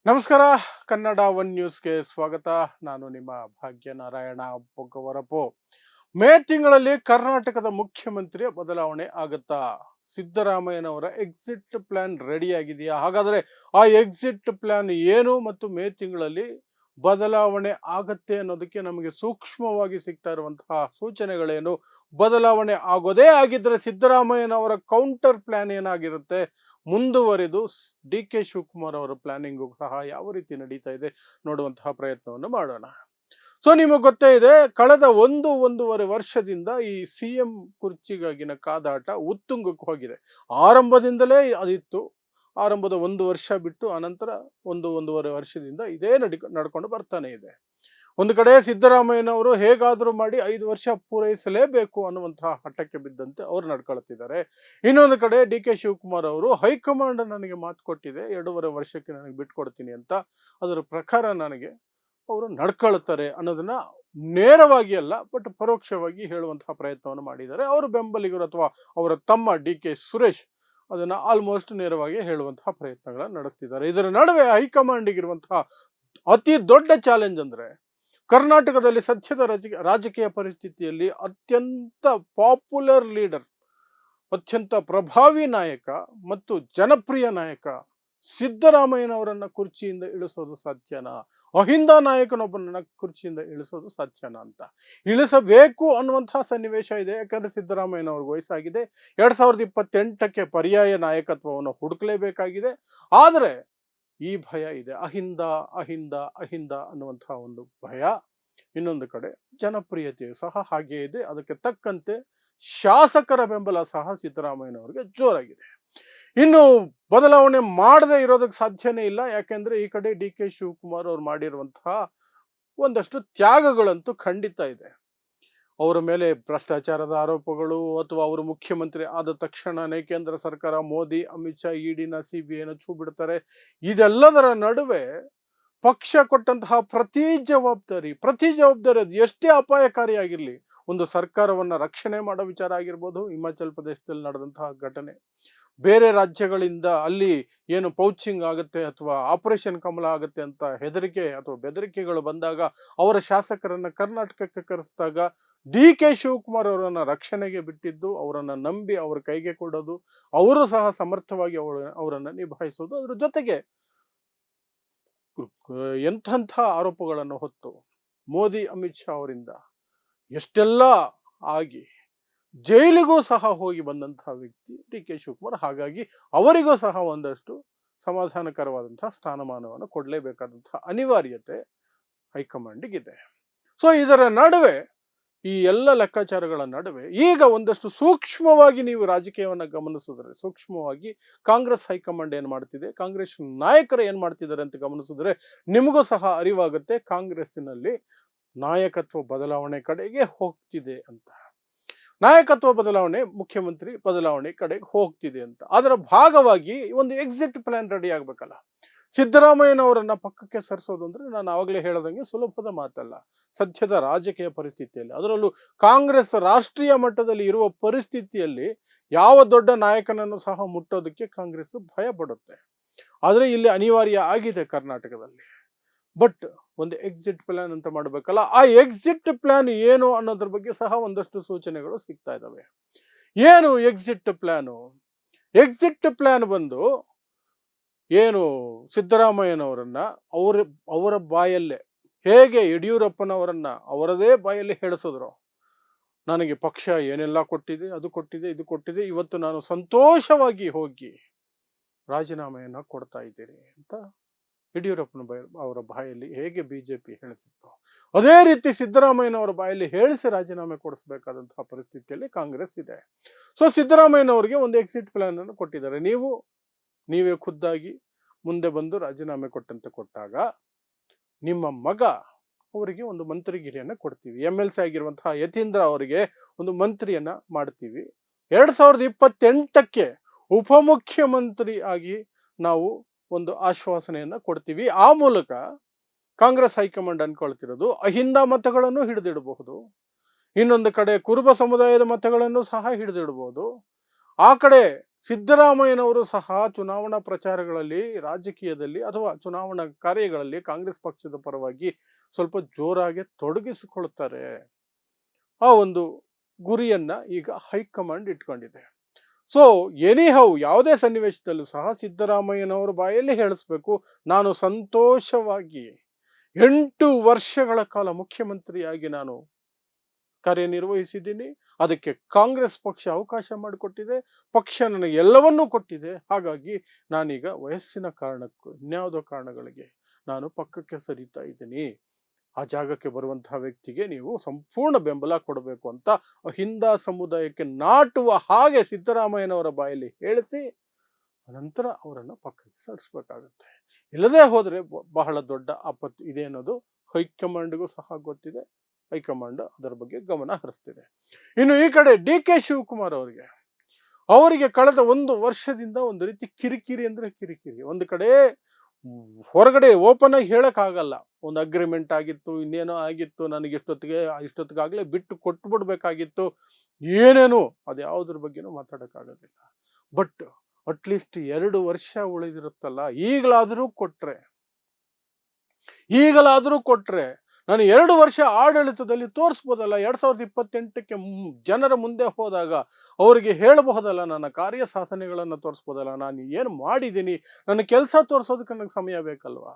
ನಮಸ್ಕಾರ. ಕನ್ನಡ ಒನ್ ನ್ಯೂಸ್ಗೆ ಸ್ವಾಗತ. ನಾನು ನಿಮ್ಮ ಭಾಗ್ಯನಾರಾಯಣ ಬೊಗ್ಗವರಪು. ಮೇ ತಿಂಗಳಲ್ಲಿ ಕರ್ನಾಟಕದ ಮುಖ್ಯಮಂತ್ರಿಯ ಬದಲಾವಣೆ ಆಗುತ್ತಾ? ಸಿದ್ದರಾಮಯ್ಯನವರ ಎಕ್ಸಿಟ್ ಪ್ಲಾನ್ ರೆಡಿ ಆಗಿದೆಯಾ? ಹಾಗಾದರೆ ಆ ಎಕ್ಸಿಟ್ ಪ್ಲಾನ್ ಏನು ಮತ್ತು ಮೇ ತಿಂಗಳಲ್ಲಿ ಬದಲಾವಣೆ ಆಗತ್ತೆ ಅನ್ನೋದಕ್ಕೆ ನಮಗೆ ಸೂಕ್ಷ್ಮವಾಗಿ ಸಿಗ್ತಾ ಇರುವಂತಹ ಸೂಚನೆಗಳೇನು? ಬದಲಾವಣೆ ಆಗೋದೇ ಆಗಿದ್ರೆ ಸಿದ್ದರಾಮಯ್ಯನವರ ಕೌಂಟರ್ ಪ್ಲಾನ್ ಏನಾಗಿರುತ್ತೆ? ಮುಂದುವರೆದು ಡಿ ಕೆ ಶಿವಕುಮಾರ್ ಅವರ ಪ್ಲಾನಿಂಗು ಸಹ ಯಾವ ರೀತಿ ನಡೀತಾ ಇದೆ ನೋಡುವಂತಹ ಪ್ರಯತ್ನವನ್ನು ಮಾಡೋಣ. ಸೊ ನಿಮಗೆ ಗೊತ್ತೇ ಇದೆ, ಕಳೆದ ಒಂದೂವರೆ ವರ್ಷದಿಂದ ಈ CM ಕುರ್ಚಿಗಾಗಿನ ಕಾದಾಟ ಉತ್ತುಂಗಕ್ಕೆ ಹೋಗಿದೆ. ಆರಂಭದಿಂದಲೇ ಅದಿತ್ತು. ಆರಂಭದ 1 ವರ್ಷ ಬಿಟ್ಟು ಅನಂತರ ಒಂದೂವರೆ ವರ್ಷದಿಂದ ಇದೇ ನಡ್ಕೊಂಡು ಬರ್ತಾನೆ ಇದೆ. ಒಂದು ಕಡೆ ಸಿದ್ದರಾಮಯ್ಯನವರು ಹೇಗಾದರೂ ಮಾಡಿ 5 ವರ್ಷ ಪೂರೈಸಲೇಬೇಕು ಅನ್ನುವಂತಹ ಹಠಕ್ಕೆ ಬಿದ್ದಂತೆ ಅವರು ನಡ್ಕೊಳ್ತಿದ್ದಾರೆ. ಇನ್ನೊಂದು ಕಡೆ ಡಿ ಕೆ ಶಿವಕುಮಾರ್ ಅವರು ಹೈಕಮಾಂಡ್ ನನಗೆ ಮಾತು ಕೊಟ್ಟಿದೆ, 2.5 ವರ್ಷಕ್ಕೆ ನನಗೆ ಬಿಟ್ಕೊಡ್ತೀನಿ ಅಂತ, ಅದರ ಪ್ರಕಾರ ನನಗೆ ಅವರು ನಡ್ಕೊಳ್ತಾರೆ ಅನ್ನೋದನ್ನ ನೇರವಾಗಿ ಅಲ್ಲ ಬಟ್ ಪರೋಕ್ಷವಾಗಿ ಹೇಳುವಂತಹ ಪ್ರಯತ್ನವನ್ನು ಮಾಡಿದ್ದಾರೆ. ಅವರು ಬೆಂಬಲಿಗರು ಅಥವಾ ಅವರ ತಮ್ಮ ಡಿ ಕೆ ಸುರೇಶ್ ಅದನ್ನ ಆಲ್ಮೋಸ್ಟ್ ನೇರವಾಗಿ ಹೇಳುವಂತಹ ಪ್ರಯತ್ನಗಳನ್ನು ನಡೆಸ್ತಿದ್ದಾರೆ. ಇದರ ನಡುವೆ ಹೈಕಮಾಂಡ್ಗಿರುವಂತಹ ಅತಿ ದೊಡ್ಡ ಚಾಲೆಂಜ್ ಅಂದ್ರೆ, ಕರ್ನಾಟಕದಲ್ಲಿ ಸದ್ಯದ ರಾಜಕೀಯ ಪರಿಸ್ಥಿತಿಯಲ್ಲಿ ಅತ್ಯಂತ ಪಾಪ್ಯುಲರ್ ಲೀಡರ್, ಅತ್ಯಂತ ಪ್ರಭಾವಿ ನಾಯಕ ಮತ್ತು ಜನಪ್ರಿಯ ನಾಯಕ ಸಿದ್ದರಾಮಯ್ಯನವರನ್ನ ಕುರ್ಚಿಯಿಂದ ಇಳಿಸೋದು ಸಾಧ್ಯನಾ? ಅಹಿಂದ ನಾಯಕನೊಬ್ಬನನ್ನ ಕುರ್ಚಿಯಿಂದ ಇಳಿಸೋದು ಸಾಧ್ಯನಾ ಅಂತ ಇಳಿಸಬೇಕು ಅನ್ನುವಂತಹ ಸನ್ನಿವೇಶ ಇದೆ. ಯಾಕಂದ್ರೆ ಸಿದ್ದರಾಮಯ್ಯನವ್ರಿಗೆ ವಯಸ್ಸಾಗಿದೆ. 2028ಕ್ಕೆ ಪರ್ಯಾಯ ನಾಯಕತ್ವವನ್ನು ಹುಡುಕಲೇಬೇಕಾಗಿದೆ. ಆದರೆ ಈ ಭಯ ಇದೆ, ಅಹಿಂದ ಅಹಿಂದ ಅಹಿಂದ ಅನ್ನುವಂತಹ ಒಂದು ಭಯ. ಇನ್ನೊಂದು ಕಡೆ ಜನಪ್ರಿಯತೆಯು ಸಹ ಹಾಗೆ ಇದೆ. ಅದಕ್ಕೆ ತಕ್ಕಂತೆ ಶಾಸಕರ ಬೆಂಬಲ ಸಹ ಸಿದ್ದರಾಮಯ್ಯನವರಿಗೆ ಜೋರಾಗಿದೆ. ಇನ್ನು ಬದಲಾವಣೆ ಮಾಡದೆ ಇರೋದಕ್ಕೆ ಸಾಧ್ಯನೇ ಇಲ್ಲ. ಯಾಕೆಂದ್ರೆ ಈ ಕಡೆ ಡಿ ಕೆ ಶಿವಕುಮಾರ್ ಅವ್ರು ಮಾಡಿರುವಂತಹ ಒಂದಷ್ಟು ತ್ಯಾಗಗಳಂತೂ ಖಂಡಿತ ಇದೆ. ಅವರ ಮೇಲೆ ಭ್ರಷ್ಟಾಚಾರದ ಆರೋಪಗಳು ಅಥವಾ ಅವರು ಮುಖ್ಯಮಂತ್ರಿ ಆದ ತಕ್ಷಣನೇ ಕೇಂದ್ರ ಸರ್ಕಾರ ಮೋದಿ, ಅಮಿತ್ ಶಾ, ಇಡಿನ CBIನ ಛೂ ಬಿಡ್ತಾರೆ. ಇದೆಲ್ಲದರ ನಡುವೆ ಪಕ್ಷ ಕೊಟ್ಟಂತಹ ಪ್ರತಿ ಜವಾಬ್ದಾರಿ ಅದು ಎಷ್ಟೇ ಅಪಾಯಕಾರಿಯಾಗಿರ್ಲಿ, ಒಂದು ಸರ್ಕಾರವನ್ನ ರಕ್ಷಣೆ ಮಾಡೋ ವಿಚಾರ ಆಗಿರ್ಬೋದು, ಹಿಮಾಚಲ್ ಪ್ರದೇಶದಲ್ಲಿ ನಡೆದಂತಹ ಘಟನೆ, ಬೇರೆ ರಾಜ್ಯಗಳಿಂದ ಅಲ್ಲಿ ಏನು ಪೌಚಿಂಗ್ ಆಗುತ್ತೆ ಅಥವಾ ಆಪರೇಷನ್ ಕಮಲ ಆಗುತ್ತೆ ಅಂತ ಹೆದರಿಕೆ ಅಥವಾ ಬೆದರಿಕೆಗಳು ಬಂದಾಗ ಅವರ ಶಾಸಕರನ್ನ ಕರ್ನಾಟಕಕ್ಕೆ ಕರೆಸಿದಾಗ ಡಿ ಕೆ ಶಿವಕುಮಾರ್ ಅವರನ್ನ ರಕ್ಷಣೆಗೆ ಬಿಟ್ಟಿದ್ದು, ಅವರನ್ನ ನಂಬಿ ಅವರ ಕೈಗೆ ಕೊಡೋದು, ಅವರು ಸಹ ಸಮರ್ಥವಾಗಿ ಅವರನ್ನ ನಿಭಾಯಿಸೋದು, ಅದ್ರ ಜೊತೆಗೆ ಎಂಥ ಆರೋಪಗಳನ್ನು ಹೊತ್ತು ಮೋದಿ, ಅಮಿತ್ ಶಾ ಅವರಿಂದ ಎಷ್ಟೆಲ್ಲ ಆಗಿ ಜೈಲಿಗೂ ಸಹ ಹೋಗಿ ಬಂದಂತಹ ವ್ಯಕ್ತಿ ಡಿ ಕೆ ಶಿವಕುಮಾರ್. ಹಾಗಾಗಿ ಅವರಿಗೂ ಸಹ ಒಂದಷ್ಟು ಸಮಾಧಾನಕರವಾದಂತಹ ಸ್ಥಾನಮಾನವನ್ನು ಕೊಡಲೇಬೇಕಾದಂತಹ ಅನಿವಾರ್ಯತೆ ಹೈಕಮಾಂಡ್ಗಿದೆ. ಸೊ ಇದರ ನಡುವೆ, ಈ ಎಲ್ಲ ಲೆಕ್ಕಾಚಾರಗಳ ನಡುವೆ ಈಗ ಒಂದಷ್ಟು ಸೂಕ್ಷ್ಮವಾಗಿ ನೀವು ರಾಜಕೀಯವನ್ನ ಗಮನಿಸಿದ್ರೆ, ಸೂಕ್ಷ್ಮವಾಗಿ ಕಾಂಗ್ರೆಸ್ ಹೈಕಮಾಂಡ್ ಏನ್ ಮಾಡ್ತಿದೆ, ಕಾಂಗ್ರೆಸ್ ನಾಯಕರು ಏನ್ ಮಾಡ್ತಿದ್ದಾರೆ ಅಂತ ಗಮನಿಸಿದ್ರೆ ನಿಮಗೂ ಸಹ ಅರಿವಾಗುತ್ತೆ ಕಾಂಗ್ರೆಸ್ಸಿನಲ್ಲಿ ನಾಯಕತ್ವ ಬದಲಾವಣೆ ಕಡೆಗೆ ಹೋಗ್ತಿದೆ ಅಂತ. ನಾಯಕತ್ವ ಬದಲಾವಣೆ, ಮುಖ್ಯಮಂತ್ರಿ ಬದಲಾವಣೆ ಕಡೆಗೆ ಹೋಗ್ತಿದೆ ಅಂತ. ಅದರ ಭಾಗವಾಗಿ ಒಂದು ಎಕ್ಸಿಟ್ ಪ್ಲಾನ್ ರೆಡಿ ಆಗ್ಬೇಕಲ್ಲ. ಸಿದ್ದರಾಮಯ್ಯನವರನ್ನ ಪಕ್ಕಕ್ಕೆ ಸರಿಸೋದು ಅಂದ್ರೆ ನಾನು ಆವಾಗಲೇ ಹೇಳದಂಗೆ ಸುಲಭದ ಮಾತಲ್ಲ. ಸದ್ಯದ ರಾಜಕೀಯ ಪರಿಸ್ಥಿತಿಯಲ್ಲಿ, ಅದರಲ್ಲೂ ಕಾಂಗ್ರೆಸ್ ರಾಷ್ಟ್ರೀಯ ಮಟ್ಟದಲ್ಲಿ ಇರುವ ಪರಿಸ್ಥಿತಿಯಲ್ಲಿ ಯಾವ ದೊಡ್ಡ ನಾಯಕನನ್ನು ಸಹ ಮುಟ್ಟೋದಕ್ಕೆ ಕಾಂಗ್ರೆಸ್ ಭಯ ಪಡುತ್ತೆ. ಆದ್ರೆ ಇಲ್ಲಿ ಅನಿವಾರ್ಯ ಆಗಿದೆ ಕರ್ನಾಟಕದಲ್ಲಿ. ಬಟ್ ಒಂದು ಎಕ್ಸಿಟ್ ಪ್ಲಾನ್ ಅಂತ ಮಾಡಬೇಕಲ್ಲ. ಆ ಎಕ್ಸಿಟ್ ಪ್ಲಾನ್ ಏನು ಅನ್ನೋದ್ರ ಬಗ್ಗೆ ಸಹ ಒಂದಷ್ಟು ಸೂಚನೆಗಳು ಸಿಗ್ತಾ ಇದ್ದಾವೆ. ಏನು ಎಕ್ಸಿಟ್ ಪ್ಲಾನು? ಎಕ್ಸಿಟ್ ಪ್ಲಾನ್ ಬಂದು ಏನು ಸಿದ್ದರಾಮಯ್ಯನವರನ್ನ ಅವರ ಬಾಯಲ್ಲೇ ಹೇಗೆ ಯಡಿಯೂರಪ್ಪನವರನ್ನ ಅವರದೇ ಬಾಯಲ್ಲಿ ಹೇಳಿಸಿದ್ರು, ನನಗೆ ಪಕ್ಷ ಏನೆಲ್ಲ ಕೊಟ್ಟಿದೆ, ಅದು ಕೊಟ್ಟಿದೆ, ಇದು ಕೊಟ್ಟಿದೆ, ಇವತ್ತು ನಾನು ಸಂತೋಷವಾಗಿ ಹೋಗಿ ರಾಜೀನಾಮೆಯನ್ನ ಕೊಡ್ತಾ ಇದ್ದೀನಿ ಅಂತ ಯಡಿಯೂರಪ್ಪನ ಅವರ ಬಾಯಲ್ಲಿ ಹೇಗೆ ಬಿಜೆಪಿ ಹೇಳಿಸಿತ್ತು, ಅದೇ ರೀತಿ ಸಿದ್ದರಾಮಯ್ಯನವರ ಬಾಯಲ್ಲಿ ಹೇಳಿಸಿ ರಾಜೀನಾಮೆ ಕೊಡಿಸಬೇಕಾದಂತಹ ಪರಿಸ್ಥಿತಿಯಲ್ಲಿ ಕಾಂಗ್ರೆಸ್ ಇದೆ. ಸೊ ಸಿದ್ದರಾಮಯ್ಯನವರಿಗೆ ಒಂದು ಎಕ್ಸಿಟ್ ಪ್ಲಾನ್ ಅನ್ನು ಕೊಟ್ಟಿದ್ದಾರೆ. ನೀವೇ ಖುದ್ದಾಗಿ ಮುಂದೆ ಬಂದು ರಾಜೀನಾಮೆ ಕೊಟ್ಟಾಗ ನಿಮ್ಮ ಮಗ ಅವರಿಗೆ ಒಂದು ಮಂತ್ರಿಗಿರಿಯನ್ನ ಕೊಡ್ತೀವಿ, MLC ಆಗಿರುವಂತಹ ಯತೀಂದ್ರ ಅವರಿಗೆ ಒಂದು ಮಂತ್ರಿಯನ್ನ ಮಾಡ್ತೀವಿ, 2028ಕ್ಕೆ ಉಪಮುಖ್ಯಮಂತ್ರಿ ಆಗಿ ನಾವು ಒಂದು ಆಶ್ವಾಸನೆಯನ್ನ ಕೊಡ್ತೀವಿ. ಆ ಮೂಲಕ ಕಾಂಗ್ರೆಸ್ ಹೈಕಮಾಂಡ್ ಅನ್ಕೊಳ್ತಿರೋದು ಅಹಿಂದ ಮತಗಳನ್ನು ಹಿಡಿದಿಡಬಹುದು, ಇನ್ನೊಂದು ಕಡೆ ಕುರುಬ ಸಮುದಾಯದ ಮತಗಳನ್ನು ಸಹ ಹಿಡಿದಿಡಬಹುದು, ಆ ಕಡೆ ಸಿದ್ದರಾಮಯ್ಯನವರು ಸಹ ಚುನಾವಣಾ ಪ್ರಚಾರಗಳಲ್ಲಿ, ರಾಜಕೀಯದಲ್ಲಿ ಅಥವಾ ಚುನಾವಣಾ ಕಾರ್ಯಗಳಲ್ಲಿ ಕಾಂಗ್ರೆಸ್ ಪಕ್ಷದ ಪರವಾಗಿ ಸ್ವಲ್ಪ ಜೋರಾಗಿ ತೊಡಗಿಸಿಕೊಳ್ತಾರೆ. ಆ ಒಂದು ಗುರಿಯನ್ನ ಈಗ ಹೈಕಮಾಂಡ್ ಇಟ್ಕೊಂಡಿದೆ. ಸೊ ಎನಿಹೌ ಯಾವುದೇ ಸನ್ನಿವೇಶದಲ್ಲೂ ಸಹ ಸಿದ್ದರಾಮಯ್ಯನವರ ಬಾಯಲ್ಲಿ ಹೇಳಿಸ್ಬೇಕು, ನಾನು ಸಂತೋಷವಾಗಿ 8 ವರ್ಷಗಳ ಕಾಲ ಮುಖ್ಯಮಂತ್ರಿಯಾಗಿ ನಾನು ಕಾರ್ಯನಿರ್ವಹಿಸಿದ್ದೀನಿ. ಅದಕ್ಕೆ ಕಾಂಗ್ರೆಸ್ ಪಕ್ಷ ಅವಕಾಶ ಮಾಡಿಕೊಟ್ಟಿದೆ. ಪಕ್ಷ ನನಗೆ ಎಲ್ಲವನ್ನೂ ಕೊಟ್ಟಿದೆ. ಹಾಗಾಗಿ ನಾನೀಗ ವಯಸ್ಸಿನ ಕಾರಣಕ್ಕೂ ಇನ್ಯಾವುದೋ ಕಾರಣಗಳಿಗೆ ನಾನು ಪಕ್ಕಕ್ಕೆ ಸರಿತಾ ಇದ್ದೀನಿ. ಆ ಜಾಗಕ್ಕೆ ಬರುವಂತಹ ವ್ಯಕ್ತಿಗೆ ನೀವು ಸಂಪೂರ್ಣ ಬೆಂಬಲ ಕೊಡಬೇಕು ಅಂತ ಅಹಿಂದ ಸಮುದಾಯಕ್ಕೆ ನಾಟುವ ಹಾಗೆ ಸಿದ್ದರಾಮಯ್ಯನವರ ಬಾಯಲ್ಲಿ ಹೇಳಿಸಿ ನಂತರ ಅವರನ್ನು ಪಕ್ಕಕ್ಕೆ ಸರಿಸಬೇಕಾಗುತ್ತೆ. ಇಲ್ಲದೆ ಹೋದರೆ ಬಹಳ ದೊಡ್ಡ ಆಪತ್ತು ಇದೆ ಅನ್ನೋದು ಹೈಕಮಾಂಡ್ಗೂ ಸಹ ಗೊತ್ತಿದೆ. ಹೈಕಮಾಂಡ್ ಅದರ ಬಗ್ಗೆ ಗಮನ ಹರಿಸ್ತಿದೆ. ಇನ್ನು ಈ ಕಡೆ ಡಿ ಕೆ ಶಿವಕುಮಾರ್ ಅವರಿಗೆ ಕಳೆದ 1 ವರ್ಷದಿಂದ ಒಂದು ರೀತಿ ಕಿರಿಕಿರಿ ಅಂದ್ರೆ ಕಿರಿಕಿರಿ. ಒಂದು ಕಡೆ ಹೊರಗಡೆ ಓಪನ್ ಆಗಿ ಹೇಳಕ್ಕಾಗಲ್ಲ, ಒಂದು ಅಗ್ರಿಮೆಂಟ್ ಆಗಿತ್ತು, ಇನ್ನೇನೋ ಆಗಿತ್ತು, ನನಗೆ ಇಷ್ಟೊತ್ತಿಗಾಗಲೇ ಬಿಟ್ಟು ಕೊಟ್ಟು ಬಿಡ್ಬೇಕಾಗಿತ್ತು, ಏನೇನು ಅದು ಯಾವುದ್ರ ಬಗ್ಗೆನೂ ಮಾತಾಡಕ್ಕಾಗೋದಿಲ್ಲ. ಬಟ್ ಅಟ್ಲೀಸ್ಟ್ 2 ವರ್ಷ ಉಳಿದಿರುತ್ತಲ್ಲ, ಈಗಲಾದರೂ ಕೊಟ್ರೆ ನಾನು 2 ವರ್ಷ ಆಡಳಿತದಲ್ಲಿ ತೋರಿಸ್ಬೋದಲ್ಲ. 2028ಕ್ಕೆ ಜನರ ಮುಂದೆ ಹೋದಾಗ ಅವರಿಗೆ ಹೇಳಬಹುದಲ್ಲ, ನನ್ನ ಕಾರ್ಯ ಸಾಧನೆಗಳನ್ನು ತೋರಿಸ್ಬೋದಲ್ಲ, ನಾನು ಏನು ಮಾಡಿದ್ದೀನಿ, ನನ್ನ ಕೆಲಸ ತೋರಿಸೋದಕ್ಕೆ ನನಗೆ ಸಮಯ ಬೇಕಲ್ವಾ.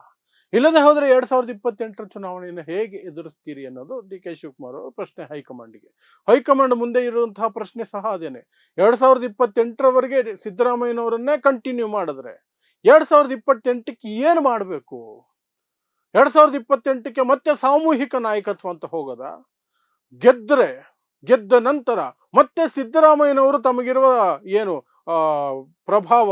ಇಲ್ಲದೆ ಹೋದರೆ 2028ರ ಚುನಾವಣೆಯನ್ನು ಹೇಗೆ ಎದುರಿಸ್ತೀರಿ ಅನ್ನೋದು ಡಿ ಕೆ ಶಿವಕುಮಾರ್ ಅವರ ಪ್ರಶ್ನೆ ಹೈಕಮಾಂಡ್ಗೆ. ಹೈಕಮಾಂಡ್ ಮುಂದೆ ಇರುವಂತಹ ಪ್ರಶ್ನೆ ಸಹ ಅದೇನೆ. 2028ರವರೆಗೆ ಸಿದ್ದರಾಮಯ್ಯನವರನ್ನೇ ಕಂಟಿನ್ಯೂ ಮಾಡಿದ್ರೆ 2028ಕ್ಕೆ ಏನು ಮಾಡಬೇಕು? 2028ಕ್ಕೆ ಮತ್ತೆ ಸಾಮೂಹಿಕ ನಾಯಕತ್ವ ಅಂತ ಹೋಗೋದ? ಗೆದ್ದ ನಂತರ ಮತ್ತೆ ಸಿದ್ದರಾಮಯ್ಯನವರು ತಮಗಿರುವ ಏನು ಪ್ರಭಾವ,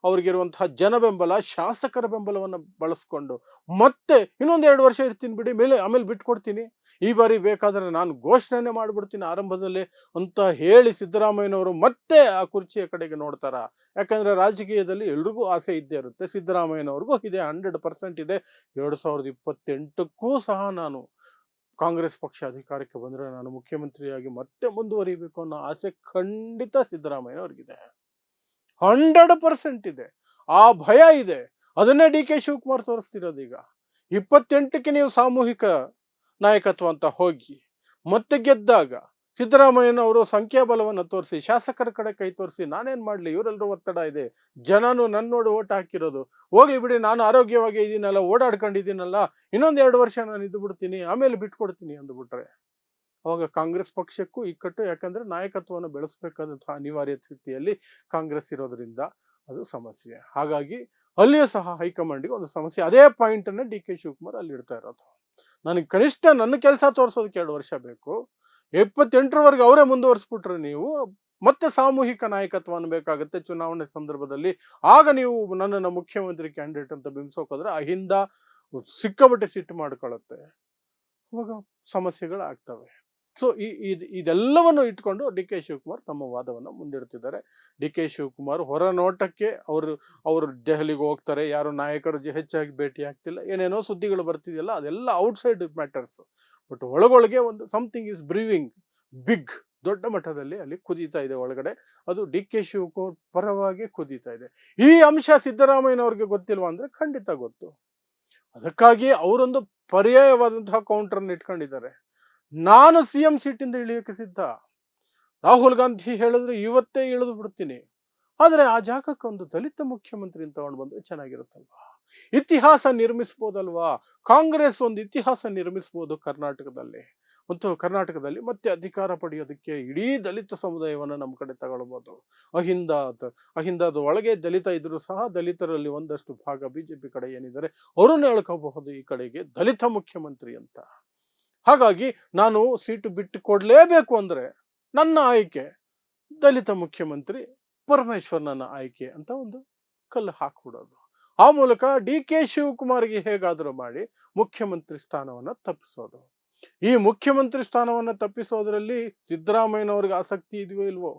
ಅವ್ರಿಗಿರುವಂತಹ ಜನ ಬೆಂಬಲ, ಶಾಸಕರ ಬೆಂಬಲವನ್ನು ಬಳಸ್ಕೊಂಡು ಮತ್ತೆ ಇನ್ನೊಂದು 2 ವರ್ಷ ಇರ್ತೀನಿ ಬಿಡಿ, ಆಮೇಲೆ ಬಿಟ್ಕೊಡ್ತೀನಿ, ಈ ಬಾರಿ ಬೇಕಾದ್ರೆ ನಾನು ಘೋಷಣೆ ಮಾಡ್ಬಿಡ್ತೀನಿ ಆರಂಭದಲ್ಲೇ ಅಂತ ಹೇಳಿ ಸಿದ್ದರಾಮಯ್ಯನವರು ಮತ್ತೆ ಆ ಕುರ್ಚಿಯ ಕಡೆಗೆ ನೋಡ್ತಾರ? ಯಾಕಂದ್ರೆ ರಾಜಕೀಯದಲ್ಲಿ ಎಲ್ರಿಗೂ ಆಸೆ ಇದ್ದೇ ಇರುತ್ತೆ. ಸಿದ್ದರಾಮಯ್ಯನವ್ರಿಗೂ ಇದೆ, 100% ಇದೆ. 2028ಕ್ಕೂ ಸಹ ನಾನು ಕಾಂಗ್ರೆಸ್ ಪಕ್ಷ ಅಧಿಕಾರಕ್ಕೆ ಬಂದ್ರೆ ನಾನು ಮುಖ್ಯಮಂತ್ರಿಯಾಗಿ ಮತ್ತೆ ಮುಂದುವರಿಬೇಕು ಅನ್ನೋ ಆಸೆ ಖಂಡಿತ ಸಿದ್ದರಾಮಯ್ಯನವ್ರಿಗಿದೆ. 100% ಇದೆ. ಆ ಭಯ ಇದೆ. ಅದನ್ನೇ ಡಿ ಕೆ ಶಿವಕುಮಾರ್ ತೋರಿಸ್ತಿರೋದು. ಈಗ 28ಕ್ಕೆ ನೀವು ಸಾಮೂಹಿಕ ನಾಯಕತ್ವ ಅಂತ ಹೋಗಿ ಮತ್ತೆ ಗೆದ್ದಾಗ ಸಿದ್ದರಾಮಯ್ಯನವರು ಸಂಖ್ಯಾಬಲವನ್ನು ತೋರಿಸಿ ಶಾಸಕರ ಕಡೆ ಕೈ ತೋರಿಸಿ ನಾನೇನ್ ಮಾಡ್ಲಿ, ಇವರೆಲ್ಲರೂ ಒತ್ತಡ ಇದೆ, ಜನನು ನನ್ನ ನೋಡಿ ಓಟ್ ಹಾಕಿರೋದು, ಹೋಗ್ಲಿ ಬಿಡಿ, ನಾನು ಆರೋಗ್ಯವಾಗಿ ಇದೀನಲ್ಲ, ಓಡಾಡ್ಕೊಂಡಿದ್ದೀನಲ್ಲ, ಇನ್ನೊಂದು 2 ವರ್ಷ ನಾನು ಇದ್ದು ಬಿಡ್ತೀನಿ, ಆಮೇಲೆ ಬಿಟ್ಕೊಡ್ತೀನಿ ಅಂದ್ಬಿಟ್ರೆ ಅವಾಗ ಕಾಂಗ್ರೆಸ್ ಪಕ್ಷಕ್ಕೂ ಇಕ್ಕಟ್ಟು. ಯಾಕಂದ್ರೆ ನಾಯಕತ್ವವನ್ನು ಬೆಳೆಸಬೇಕಾದಂತಹ ಅನಿವಾರ್ಯ ಸ್ಥಿತಿಯಲ್ಲಿ ಕಾಂಗ್ರೆಸ್ ಇರೋದ್ರಿಂದ ಅದು ಸಮಸ್ಯೆ. ಹಾಗಾಗಿ ಅಲ್ಲಿಯೂ ಸಹ ಹೈಕಮಾಂಡ್ಗೆ ಒಂದು ಸಮಸ್ಯೆ. ಅದೇ ಪಾಯಿಂಟ್ ಅನ್ನ ಡಿ ಕೆ ಶಿವಕುಮಾರ್ ಅಲ್ಲಿ ಇಡ್ತಾ ಇರೋದು. ನನಗೆ ಕನಿಷ್ಠ ನನ್ನ ಕೆಲಸ ತೋರಿಸೋದಕ್ಕೆ 2 ವರ್ಷ ಬೇಕು, 28ರವರೆಗೆ ಅವರೇ ಮುಂದುವರಿಸ್ಬಿಟ್ರೆ ನೀವು ಮತ್ತೆ ಸಾಮೂಹಿಕ ನಾಯಕತ್ವ ಅನ್ಬೇಕಾಗತ್ತೆ ಚುನಾವಣೆ ಸಂದರ್ಭದಲ್ಲಿ. ಆಗ ನೀವು ನನ್ನನ್ನು ಮುಖ್ಯಮಂತ್ರಿ ಕ್ಯಾಂಡಿಡೇಟ್ ಅಂತ ಬಿಂಬಿಸೋಕೋದ್ರೆ ಅಹಿಂದ ಸಿಕ್ಕಾಪಟ್ಟೆ ಸಿಟ್ಟು ಮಾಡ್ಕೊಳ್ಳುತ್ತೆ, ಅವಾಗ ಸಮಸ್ಯೆಗಳಾಗ್ತವೆ. ಸೊ ಇದೆಲ್ಲವನ್ನು ಇಟ್ಕೊಂಡು ಡಿ ಕೆ ಶಿವಕುಮಾರ್ ತಮ್ಮ ವಾದವನ್ನು ಮುಂದಿಡ್ತಿದ್ದಾರೆ. ಡಿ ಕೆ ಶಿವಕುಮಾರ್ ಹೊರ ನೋಟಕ್ಕೆ ಅವರು ದೆಹಲಿಗೆ ಹೋಗ್ತಾರೆ, ಯಾರು ನಾಯಕರು ಹೆಚ್ಚಾಗಿ ಭೇಟಿ ಆಗ್ತಿಲ್ಲ, ಏನೇನೋ ಸುದ್ದಿಗಳು ಬರ್ತಿದೆಯಲ್ಲ, ಅದೆಲ್ಲ ಔಟ್ಸೈಡ್ ಮ್ಯಾಟರ್ಸ್. ಬಟ್ ಒಳಗೊಳಗೆ ಒಂದು ಸಮಥಿಂಗ್ ಇಸ್ ಬ್ರೀವಿಂಗ್ ಬಿಗ್, ದೊಡ್ಡ ಮಟ್ಟದಲ್ಲಿ ಅಲ್ಲಿ ಕುದೀತಾ ಇದೆ ಒಳಗಡೆ. ಅದು ಡಿ ಕೆ ಶಿವಕುಮಾರ್ ಪರವಾಗಿ ಕುದೀತಾ ಇದೆ. ಈ ಅಂಶ ಸಿದ್ದರಾಮಯ್ಯನವ್ರಿಗೆ ಗೊತ್ತಿಲ್ವಾ ಅಂದ್ರೆ ಖಂಡಿತ ಗೊತ್ತು. ಅದಕ್ಕಾಗಿ ಅವರೊಂದು ಪರ್ಯಾಯವಾದಂತಹ ಕೌಂಟರ್ ಅನ್ನು ಇಟ್ಕೊಂಡಿದ್ದಾರೆ. ನಾನು ಸಿಎಂ ಸೀಟಿಂದ ಇಳಿಯೋಕೆ ಸಿದ್ಧ, ರಾಹುಲ್ ಗಾಂಧಿ ಹೇಳಿದ್ರೆ ಇವತ್ತೇ ಇಳಿದು ಬಿಡ್ತೀನಿ, ಆದ್ರೆ ಆ ಜಾಗಕ್ಕೆ ಒಂದು ದಲಿತ ಮುಖ್ಯಮಂತ್ರಿ ತಗೊಂಡು ಬಂದ್ರೆ ಚೆನ್ನಾಗಿರುತ್ತಲ್ವಾ, ಇತಿಹಾಸ ನಿರ್ಮಿಸ್ಬೋದಲ್ವಾ. ಕಾಂಗ್ರೆಸ್ ಒಂದು ಇತಿಹಾಸ ನಿರ್ಮಿಸ್ಬೋದು ಕರ್ನಾಟಕದಲ್ಲಿ ಮತ್ತೆ ಅಧಿಕಾರ ಪಡೆಯೋದಕ್ಕೆ ಇಡೀ ದಲಿತ ಸಮುದಾಯವನ್ನು ನಮ್ಮ ಕಡೆ ತಗೊಳ್ಬೋದು. ಅಹಿಂದದ ಒಳಗೆ ದಲಿತ ಇದ್ರು ಸಹ ದಲಿತರಲ್ಲಿ ಒಂದಷ್ಟು ಭಾಗ ಬಿಜೆಪಿ ಕಡೆ ಏನಿದ್ದಾರೆ ಅವರನ್ನು ಹೇಳ್ಕೋಬಹುದು ಈ ಕಡೆಗೆ ದಲಿತ ಮುಖ್ಯಮಂತ್ರಿ ಅಂತ. ಹಾಗಾಗಿ ನಾನು ಸೀಟು ಬಿಟ್ಟು ಕೊಡ್ಲೇಬೇಕು ಅಂದ್ರೆ ನನ್ನ ಆಯ್ಕೆ ದಲಿತ ಮುಖ್ಯಮಂತ್ರಿ ಪರಮೇಶ್ವರ್ ನನ್ನ ಆಯ್ಕೆ ಅಂತ ಒಂದು ಕಲ್ಲು ಹಾಕ್ಬಿಡೋದು. ಆ ಮೂಲಕ ಡಿ ಕೆ ಶಿವಕುಮಾರ್ಗೆ ಹೇಗಾದರೂ ಮಾಡಿ ಮುಖ್ಯಮಂತ್ರಿ ಸ್ಥಾನವನ್ನ ತಪ್ಪಿಸೋದು. ಈ ಮುಖ್ಯಮಂತ್ರಿ ಸ್ಥಾನವನ್ನ ತಪ್ಪಿಸೋದ್ರಲ್ಲಿ ಸಿದ್ದರಾಮಯ್ಯನವ್ರಿಗೆ ಆಸಕ್ತಿ ಇದೆಯೋ ಇಲ್ವೋ,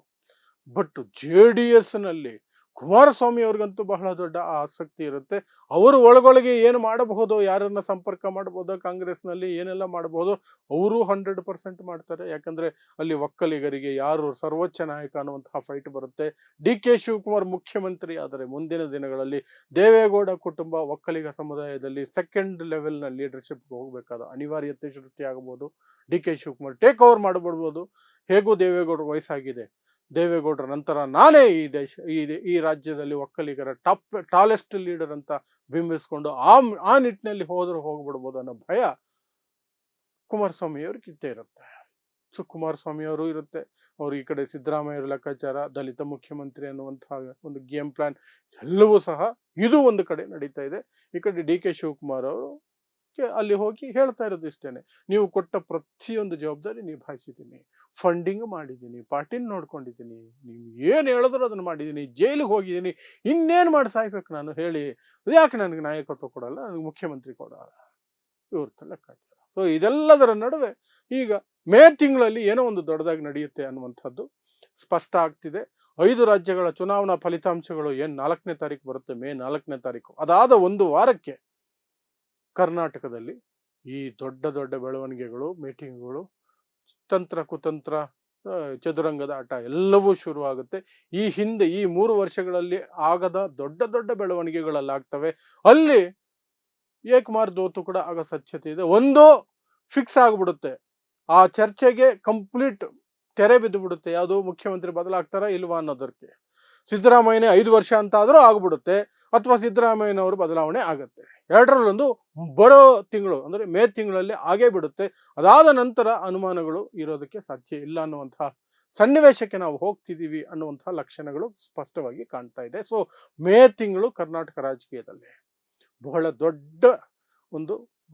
ಬಟ್ JDS ನಲ್ಲಿ ಕುಮಾರಸ್ವಾಮಿ ಅವ್ರಿಗಂತೂ ಬಹಳ ದೊಡ್ಡ ಆಸಕ್ತಿ ಇರುತ್ತೆ. ಅವರು ಒಳಗೊಳಗೆ ಏನು ಮಾಡಬಹುದು, ಯಾರನ್ನ ಸಂಪರ್ಕ ಮಾಡಬಹುದು, ಕಾಂಗ್ರೆಸ್ನಲ್ಲಿ ಏನೆಲ್ಲ ಮಾಡಬಹುದು, ಅವರು 100% ಮಾಡ್ತಾರೆ. ಯಾಕಂದ್ರೆ ಅಲ್ಲಿ ಒಕ್ಕಲಿಗರಿಗೆ ಯಾರು ಸರ್ವೋಚ್ಚ ನಾಯಕ ಅನ್ನುವಂತಹ ಫೈಟ್ ಬರುತ್ತೆ. DK ಶಿವಕುಮಾರ್ ಮುಖ್ಯಮಂತ್ರಿ ಆದರೆ ಮುಂದಿನ ದಿನಗಳಲ್ಲಿ ದೇವೇಗೌಡ ಕುಟುಂಬ ಒಕ್ಕಲಿಗ ಸಮುದಾಯದಲ್ಲಿ ಸೆಕೆಂಡ್ ಲೆವೆಲ್ನ ಲೀಡರ್ಶಿಪ್ಗೆ ಹೋಗಬೇಕಾದ ಅನಿವಾರ್ಯತೆ ಸೃಷ್ಟಿಯಾಗಬಹುದು. DK ಶಿವಕುಮಾರ್ ಟೇಕ್ ಓವರ್ ಮಾಡಬಿಡ್ಬೋದು. ಹೇಗೂ ದೇವೇಗೌಡರ ವಯಸ್ಸಾಗಿದೆ, ದೇವೇಗೌಡರ ನಂತರ ನಾನೇ ಈ ರಾಜ್ಯದಲ್ಲಿ ಒಕ್ಕಲಿಗರ ಟಾಲೆಸ್ಟ್ ಲೀಡರ್ ಅಂತ ಬಿಂಬಿಸ್ಕೊಂಡು ಆ ನಿಟ್ಟಿನಲ್ಲಿ ಹೋಗ್ಬಿಡ್ಬೋದು ಅನ್ನೋ ಭಯ ಕುಮಾರಸ್ವಾಮಿ ಅವ್ರಿಗೆ ಇದ್ದೇ ಇರುತ್ತೆ. ಸೊ ಕುಮಾರಸ್ವಾಮಿ ಅವರು ಇರುತ್ತೆ, ಅವ್ರು ಈ ಕಡೆ ಸಿದ್ದರಾಮಯ್ಯ ಲೆಕ್ಕಾಚಾರ, ದಲಿತ ಮುಖ್ಯಮಂತ್ರಿ ಅನ್ನುವಂತಹ ಒಂದು ಗೇಮ್ ಪ್ಲಾನ್ ಎಲ್ಲವೂ ಸಹ ಇದು ಒಂದು ಕಡೆ ನಡೀತಾ ಇದೆ. ಈ ಕಡೆ DK ಶಿವಕುಮಾರ್ ಅವರು ಅಲ್ಲಿ ಹೋಗಿ ಹೇಳ್ತಾ ಇರೋದು ಇಷ್ಟೇನೆ, ನೀವು ಕೊಟ್ಟ ಪ್ರತಿಯೊಂದು ಜವಾಬ್ದಾರಿ ನಿಭಾಯಿಸಿದ್ದೀನಿ, ಫಂಡಿಂಗ್ ಮಾಡಿದ್ದೀನಿ, ಪಾರ್ಟಿನ ನೋಡ್ಕೊಂಡಿದ್ದೀನಿ, ನೀವು ಏನು ಹೇಳಿದ್ರು ಅದನ್ನ ಮಾಡಿದ್ದೀನಿ, ಜೈಲಿಗೆ ಹೋಗಿದ್ದೀನಿ, ಇನ್ನೇನು ಮಾಡಿ ಸಾಯ್ಬೇಕು ನಾನು ಹೇಳಿ, ಯಾಕೆ ನನಗೆ ನಾಯಕತ್ವ ಕೊಡಲ್ಲ, ನನಗೆ ಮುಖ್ಯಮಂತ್ರಿ ಕೊಡಲ್ಲ, ಇವ್ರ ಲೆಕ್ಕಾಚಾರ. ಸೊ ಇದೆಲ್ಲದರ ನಡುವೆ ಈಗ ಮೇ ತಿಂಗಳಲ್ಲಿ ಏನೋ ಒಂದು ದೊಡ್ಡದಾಗಿ ನಡೆಯುತ್ತೆ ಅನ್ನುವಂಥದ್ದು ಸ್ಪಷ್ಟ ಆಗ್ತಿದೆ. 5 ರಾಜ್ಯಗಳ ಚುನಾವಣಾ ಫಲಿತಾಂಶಗಳು ಏನು 4ನೇ ತಾರೀಕು ಬರುತ್ತೆ, ಮೇ 4ನೇ ತಾರೀಕು, ಅದಾದ ಒಂದು ವಾರಕ್ಕೆ ಕರ್ನಾಟಕದಲ್ಲಿ ಈ ದೊಡ್ಡ ದೊಡ್ಡ ಬೆಳವಣಿಗೆಗಳು, ಮೀಟಿಂಗ್ಗಳು, ತಂತ್ರ ಕುತಂತ್ರ, ಚದುರಂಗದ ಆಟ ಎಲ್ಲವೂ ಶುರುವಾಗುತ್ತೆ. ಈ ಹಿಂದೆ ಈ 3 ವರ್ಷಗಳಲ್ಲಿ ಆಗದ ದೊಡ್ಡ ದೊಡ್ಡ ಬೆಳವಣಿಗೆಗಳಲ್ಲಾಗ್ತವೆ. ಅಲ್ಲಿ ಏಕಮಾರ್ ದೋತು ಕೂಡ ಆಗೋ ಸಾಧ್ಯತೆ ಇದೆ. ಒಂದು ಫಿಕ್ಸ್ ಆಗ್ಬಿಡುತ್ತೆ, ಆ ಚರ್ಚೆಗೆ ಕಂಪ್ಲೀಟ್ ತೆರೆ ಬಿದ್ದು ಬಿಡುತ್ತೆ. ಯಾವುದು, ಮುಖ್ಯಮಂತ್ರಿ ಬದಲಾಗ್ತಾರಾ ಇಲ್ವಾ ಅನ್ನೋದಕ್ಕೆ. ಸಿದ್ದರಾಮಯ್ಯನೇ 5 ವರ್ಷ ಅಂತ ಆದ್ರೂ ಆಗ್ಬಿಡುತ್ತೆ, ಅಥವಾ ಸಿದ್ದರಾಮಯ್ಯನವರು ಬದಲಾವಣೆ ಆಗತ್ತೆ. ಎರಡರಲ್ಲೊಂದು ಬರೋ ತಿಂಗಳು ಅಂದ್ರೆ ಮೇ ತಿಂಗಳಲ್ಲಿ ಆಗೇ ಬಿಡುತ್ತೆ. ಅದಾದ ನಂತರ ಅನುಮಾನಗಳು ಇರೋದಕ್ಕೆ ಸಾಧ್ಯ ಇಲ್ಲ ಅನ್ನುವಂತಹ ಸನ್ನಿವೇಶಕ್ಕೆ ನಾವು ಹೋಗ್ತಿದ್ದೀವಿ ಅನ್ನುವಂತಹ ಲಕ್ಷಣಗಳು ಸ್ಪಷ್ಟವಾಗಿ ಕಾಣ್ತಾ ಇದೆ. ಸೊ ಮೇ ತಿಂಗಳು ಕರ್ನಾಟಕ ರಾಜಕೀಯದಲ್ಲಿ ಬಹಳ ದೊಡ್ಡ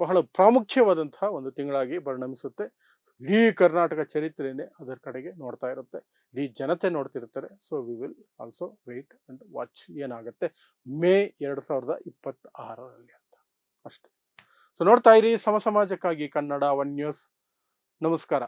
ಬಹಳ ಪ್ರಾಮುಖ್ಯವಾದಂತಹ ಒಂದು ತಿಂಗಳಾಗಿ ಪರಿಣಮಿಸುತ್ತೆ. ಇಡೀ ಕರ್ನಾಟಕ ಚರಿತ್ರೆಯೇ ಅದರ ಕಡೆಗೆ ನೋಡ್ತಾ ಇರುತ್ತೆ, ಇಡೀ ಜನತೆ ನೋಡ್ತಿರ್ತಾರೆ. So we will also wait and watch ಏನಾಗುತ್ತೆ ಮೇ 2026ರಲ್ಲಿ ಅಂತ ಅಷ್ಟೇ. ಸೊ ನೋಡ್ತಾ ಇರಿ ಸಮಾಜಕ್ಕಾಗಿ ಕನ್ನಡ 1 ನ್ಯೂಸ್. ನಮಸ್ಕಾರ.